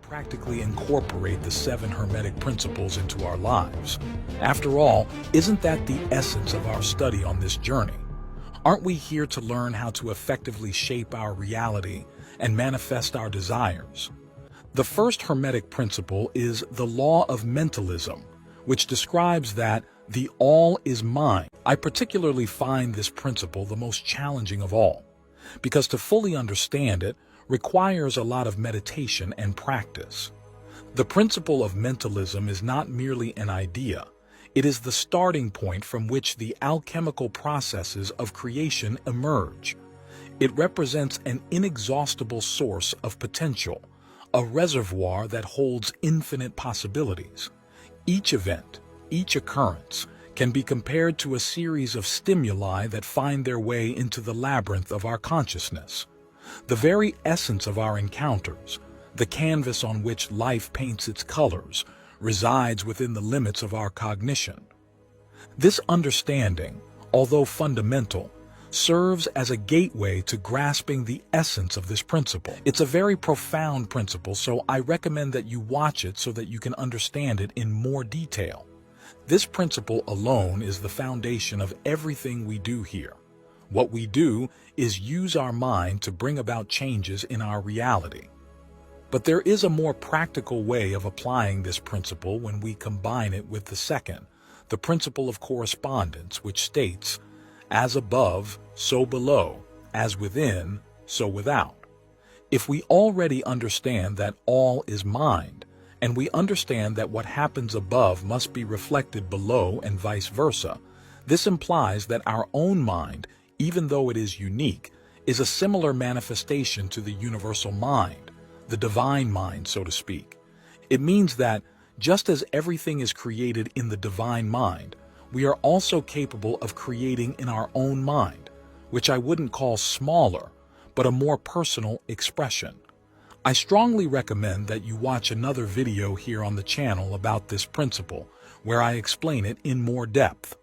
practically incorporate the 7 Hermetic principles into our lives. After all, isn't that the essence of our study on this journey? Aren't we here to learn how to effectively shape our reality and manifest our desires? The first Hermetic principle is the law of mentalism, which describes that the all is mind. I particularly find this principle the most challenging of all, because to fully understand it requires a lot of meditation and practice. The principle of mentalism is not merely an idea, it is the starting point from which the alchemical processes of creation emerge. It represents an inexhaustible source of potential, a reservoir that holds infinite possibilities. Each event, each occurrence, can be compared to a series of stimuli that find their way into the labyrinth of our consciousness. The very essence of our encounters, the canvas on which life paints its colors, resides within the limits of our cognition. This understanding, although fundamental, serves as a gateway to grasping the essence of this principle. It's a very profound principle, so I recommend that you watch it so that you can understand it in more detail. This principle alone is the foundation of everything we do here. What we do is use our mind to bring about changes in our reality. But there is a more practical way of applying this principle when we combine it with the second, the principle of correspondence, which states, as above, so below, as within, so without. If we already understand that all is mind, and we understand that what happens above must be reflected below and vice versa, this implies that our own mind, even though it is unique, is a similar manifestation to the universal mind, the divine mind, so to speak. It means that, just as everything is created in the divine mind, we are also capable of creating in our own mind, which I wouldn't call smaller, but a more personal expression. I strongly recommend that you watch another video here on the channel about this principle, where I explain it in more depth.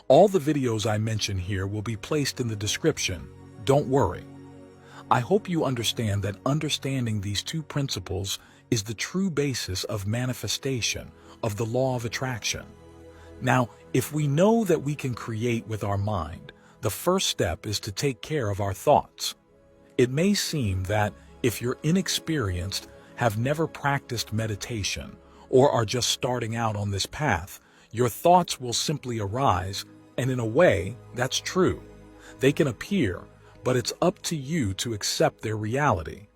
All the videos I mention here will be placed in the description. Don't worry. I hope you understand that understanding these 2 principles is the true basis of manifestation, of the law of attraction. Now, if we know that we can create with our mind, the first step is to take care of our thoughts. It may seem that if you're inexperienced, have never practiced meditation, or are just starting out on this path, your thoughts will simply arise, and in a way, that's true. They can appear, but it's up to you to accept their reality.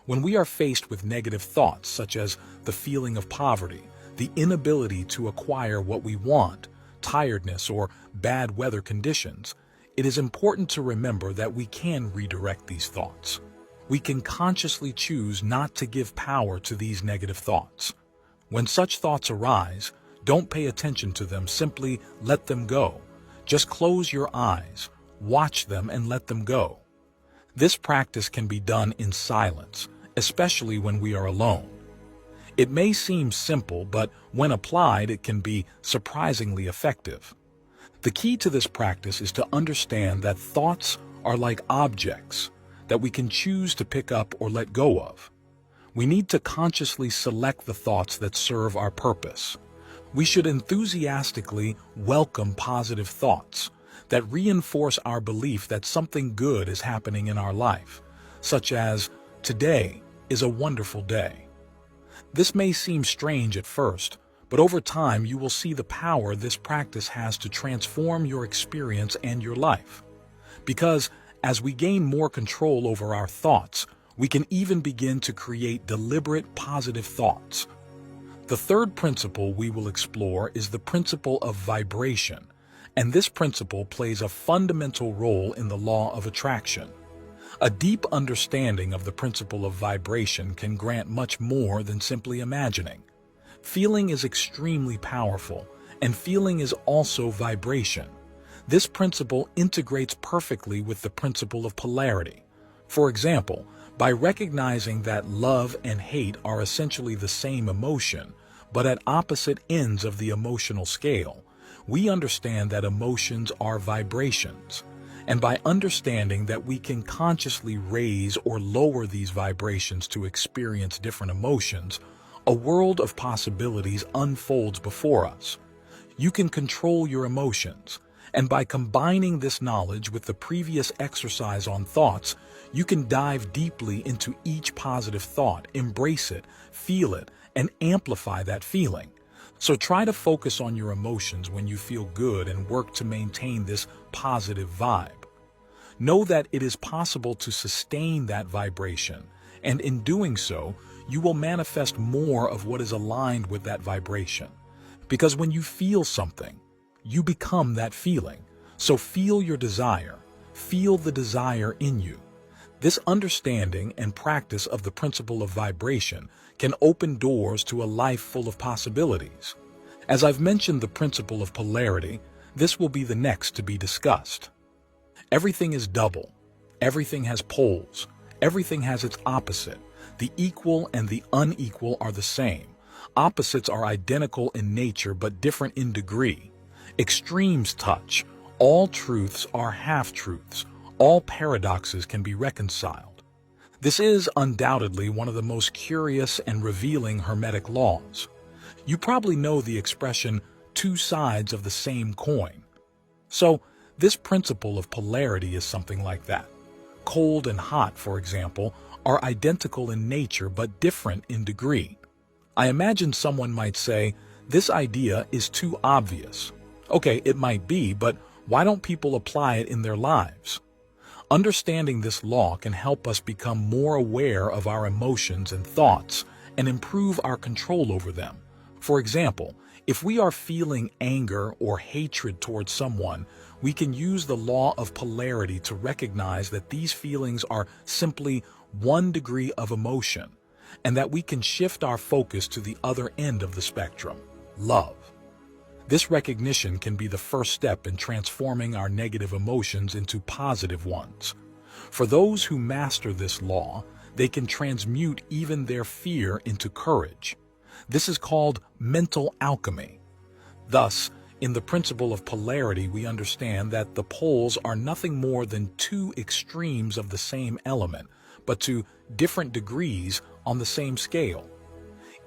When we are faced with negative thoughts, such as the feeling of poverty, the inability to acquire what we want, tiredness, or bad weather conditions, it is important to remember that we can redirect these thoughts. We can consciously choose not to give power to these negative thoughts. When such thoughts arise, don't pay attention to them, simply let them go. Just close your eyes, watch them, and let them go. This practice can be done in silence, especially when we are alone. It may seem simple, but when applied, it can be surprisingly effective. The key to this practice is to understand that thoughts are like objects that we can choose to pick up or let go of. We need to consciously select the thoughts that serve our purpose. We should enthusiastically welcome positive thoughts that reinforce our belief that something good is happening in our life, such as, today is a wonderful day. This may seem strange at first, but over time you will see the power this practice has to transform your experience and your life. Because as we gain more control over our thoughts, we can even begin to create deliberate positive thoughts. The third principle we will explore is the principle of vibration, and this principle plays a fundamental role in the law of attraction. A deep understanding of the principle of vibration can grant much more than simply imagining. Feeling is extremely powerful, and feeling is also vibration. This principle integrates perfectly with the principle of polarity. For example, by recognizing that love and hate are essentially the same emotion, but at opposite ends of the emotional scale, we understand that emotions are vibrations. And by understanding that we can consciously raise or lower these vibrations to experience different emotions, a world of possibilities unfolds before us. You can control your emotions, and by combining this knowledge with the previous exercise on thoughts, you can dive deeply into each positive thought, embrace it, feel it, and amplify that feeling. So try to focus on your emotions when you feel good and work to maintain this positive vibe. Know that it is possible to sustain that vibration, and in doing so, you will manifest more of what is aligned with that vibration. Because when you feel something, you become that feeling. So feel your desire, feel the desire in you. This understanding and practice of the principle of vibration can open doors to a life full of possibilities. As I've mentioned the principle of polarity, this will be the next to be discussed. Everything is double. Everything has poles. Everything has its opposite. The equal and the unequal are the same. Opposites are identical in nature but different in degree. Extremes touch. All truths are half-truths. All paradoxes can be reconciled. This is undoubtedly one of the most curious and revealing Hermetic laws. You probably know the expression, two sides of the same coin. So, this principle of polarity is something like that. Cold and hot, for example, are identical in nature but different in degree. I imagine someone might say, this idea is too obvious. Okay, it might be, but why don't people apply it in their lives? Understanding this law can help us become more aware of our emotions and thoughts and improve our control over them. For example, if we are feeling anger or hatred towards someone, we can use the law of polarity to recognize that these feelings are simply one degree of emotion, and that we can shift our focus to the other end of the spectrum, love. This recognition can be the first step in transforming our negative emotions into positive ones. For those who master this law, they can transmute even their fear into courage. This is called mental alchemy. Thus, in the principle of polarity, we understand that the poles are nothing more than two extremes of the same element, but to different degrees on the same scale.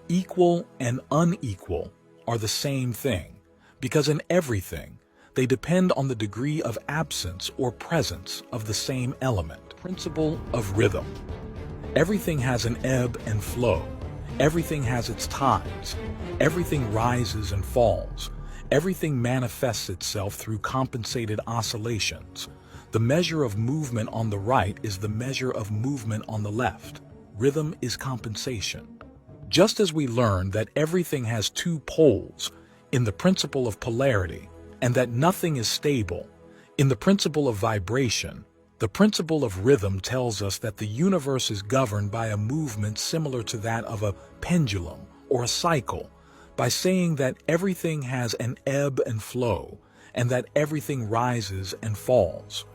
Equal and unequal are the same thing, because in everything, they depend on the degree of absence or presence of the same element. Principle of rhythm. Everything has an ebb and flow. Everything has its tides. Everything rises and falls. Everything manifests itself through compensated oscillations. The measure of movement on the right is the measure of movement on the left. Rhythm is compensation. Just as we learned that everything has two poles in the principle of polarity, and that nothing is stable in the principle of vibration, the principle of rhythm tells us that the universe is governed by a movement similar to that of a pendulum or a cycle, by saying that everything has an ebb and flow, and that everything rises and falls.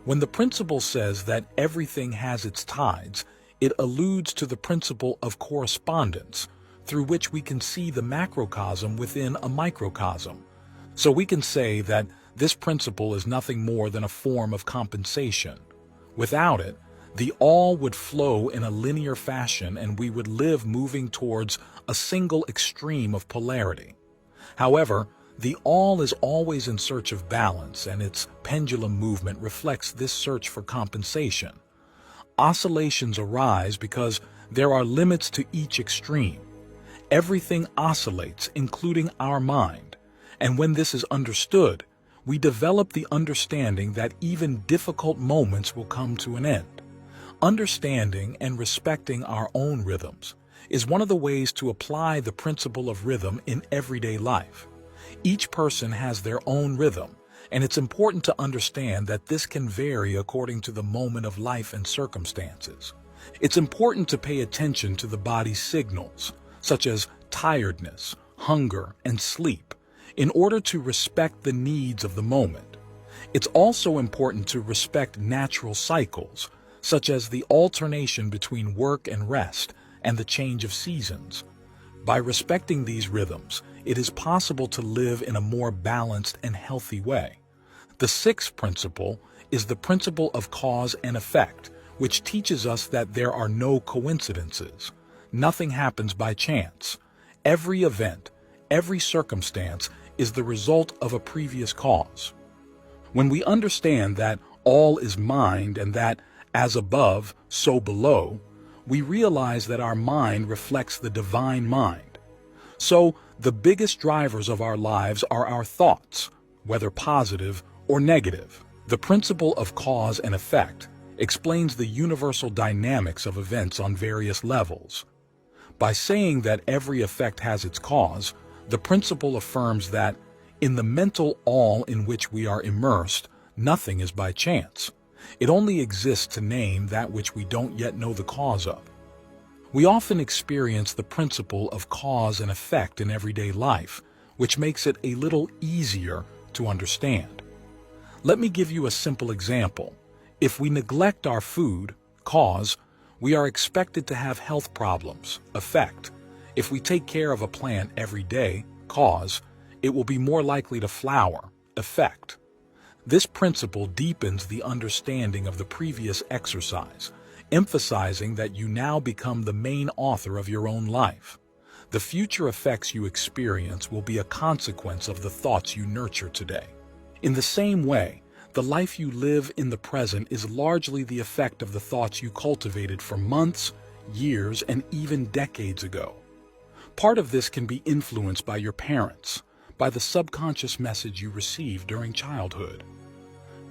When the principle says that everything has its tides, it alludes to the principle of correspondence, through which we can see the macrocosm within a microcosm. So we can say that this principle is nothing more than a form of compensation. Without it, the all would flow in a linear fashion and we would live moving towards a single extreme of polarity. However, the all is always in search of balance, and its pendulum movement reflects this search for compensation. Oscillations arise because there are limits to each extreme. Everything oscillates, including our mind, and when this is understood, we develop the understanding that even difficult moments will come to an end. Understanding and respecting our own rhythms is one of the ways to apply the principle of rhythm in everyday life. Each person has their own rhythm, and it's important to understand that this can vary according to the moment of life and circumstances. It's important to pay attention to the body's signals, such as tiredness, hunger, and sleep, in order to respect the needs of the moment. It's also important to respect natural cycles, such as the alternation between work and rest and the change of seasons. By respecting these rhythms, it is possible to live in a more balanced and healthy way. The sixth principle is the principle of cause and effect, which teaches us that there are no coincidences. Nothing happens by chance. Every event, every circumstance is the result of a previous cause. When we understand that all is mind and that, as above, so below, we realize that our mind reflects the divine mind. So, the biggest drivers of our lives are our thoughts, whether positive or negative. The principle of cause and effect explains the universal dynamics of events on various levels. By saying that every effect has its cause, the principle affirms that, in the mental all in which we are immersed, nothing is by chance. It only exists to name that which we don't yet know the cause of. We often experience the principle of cause and effect in everyday life, which makes it a little easier to understand. Let me give you a simple example. If we neglect our food, cause, we are expected to have health problems, effect. If we take care of a plant every day, cause, it will be more likely to flower, effect. This principle deepens the understanding of the previous exercise, emphasizing that you now become the main author of your own life. The future effects you experience will be a consequence of the thoughts you nurture today. In the same way, the life you live in the present is largely the effect of the thoughts you cultivated for months, years, and even decades ago. Part of this can be influenced by your parents, by the subconscious message you received during childhood.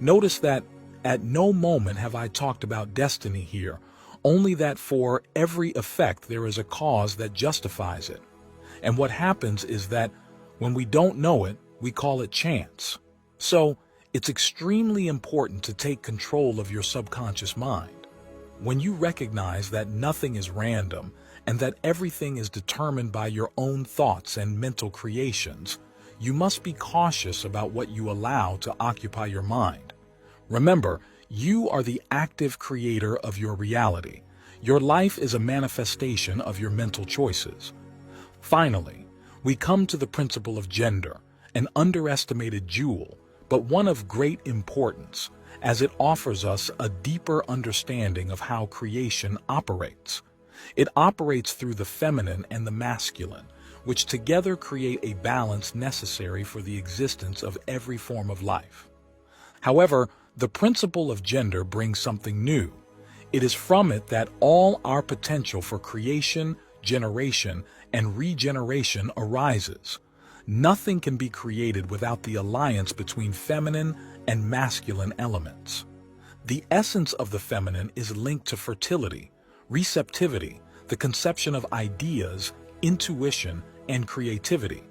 Notice that at no moment have I talked about destiny here, only that for every effect there is a cause that justifies it. And what happens is that when we don't know it, we call it chance. So, it's extremely important to take control of your subconscious mind. When you recognize that nothing is random and that everything is determined by your own thoughts and mental creations, you must be cautious about what you allow to occupy your mind. Remember, you are the active creator of your reality. Your life is a manifestation of your mental choices. Finally, we come to the principle of gender, an underestimated jewel, but one of great importance, as it offers us a deeper understanding of how creation operates. It operates through the feminine and the masculine, which together create a balance necessary for the existence of every form of life. However, the principle of gender brings something new. It is from it that all our potential for creation, generation, and regeneration arises. Nothing can be created without the alliance between feminine and masculine elements. The essence of the feminine is linked to fertility, receptivity, the conception of ideas, intuition, and creativity.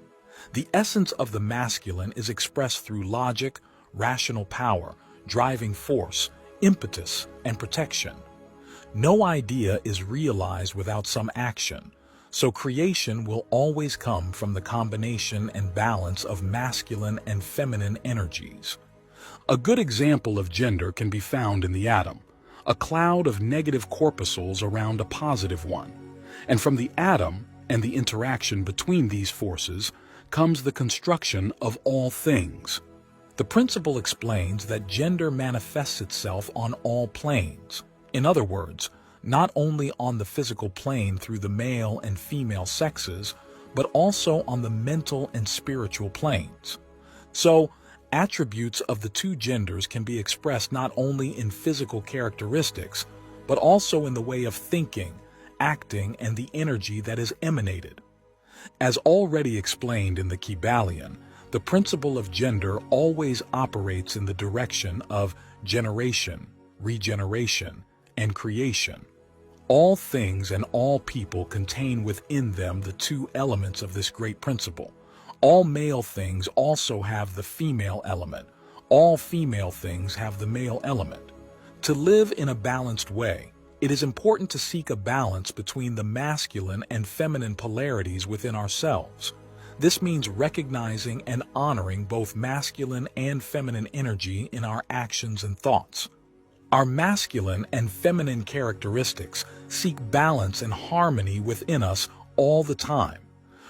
The essence of the masculine is expressed through logic, rational power, driving force, impetus, and protection. No idea is realized without some action, so creation will always come from the combination and balance of masculine and feminine energies. A good example of gender can be found in the atom, a cloud of negative corpuscles around a positive one. And from the atom and the interaction between these forces comes the construction of all things. The principle explains that gender manifests itself on all planes. In other words, not only on the physical plane through the male and female sexes, but also on the mental and spiritual planes. So, attributes of the two genders can be expressed not only in physical characteristics, but also in the way of thinking, acting, and the energy that is emanated. As already explained in the Kybalion, the principle of gender always operates in the direction of generation, regeneration, and creation. All things and all people contain within them the two elements of this great principle. All male things also have the female element. All female things have the male element. To live in a balanced way, it is important to seek a balance between the masculine and feminine polarities within ourselves. This means recognizing and honoring both masculine and feminine energy in our actions and thoughts. Our masculine and feminine characteristics seek balance and harmony within us all the time.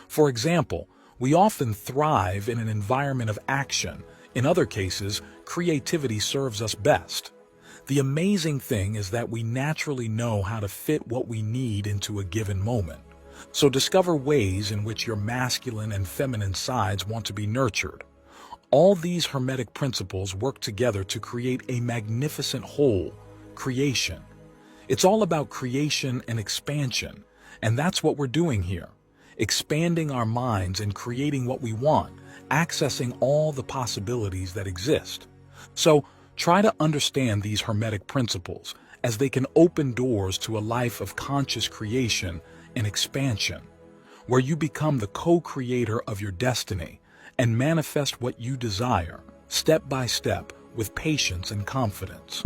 For example, we often thrive in an environment of action, In other cases, creativity serves us best. The amazing thing is that we naturally know how to fit what we need into a given moment. So discover ways in which your masculine and feminine sides want to be nurtured. All these Hermetic principles work together to create a magnificent whole, creation. It's all about creation and expansion, and that's what we're doing here. Expanding our minds and creating what we want, accessing all the possibilities that exist. So, try to understand these Hermetic principles, as they can open doors to a life of conscious creation and expansion, where you become the co-creator of your destiny and manifest what you desire, step by step, with patience and confidence.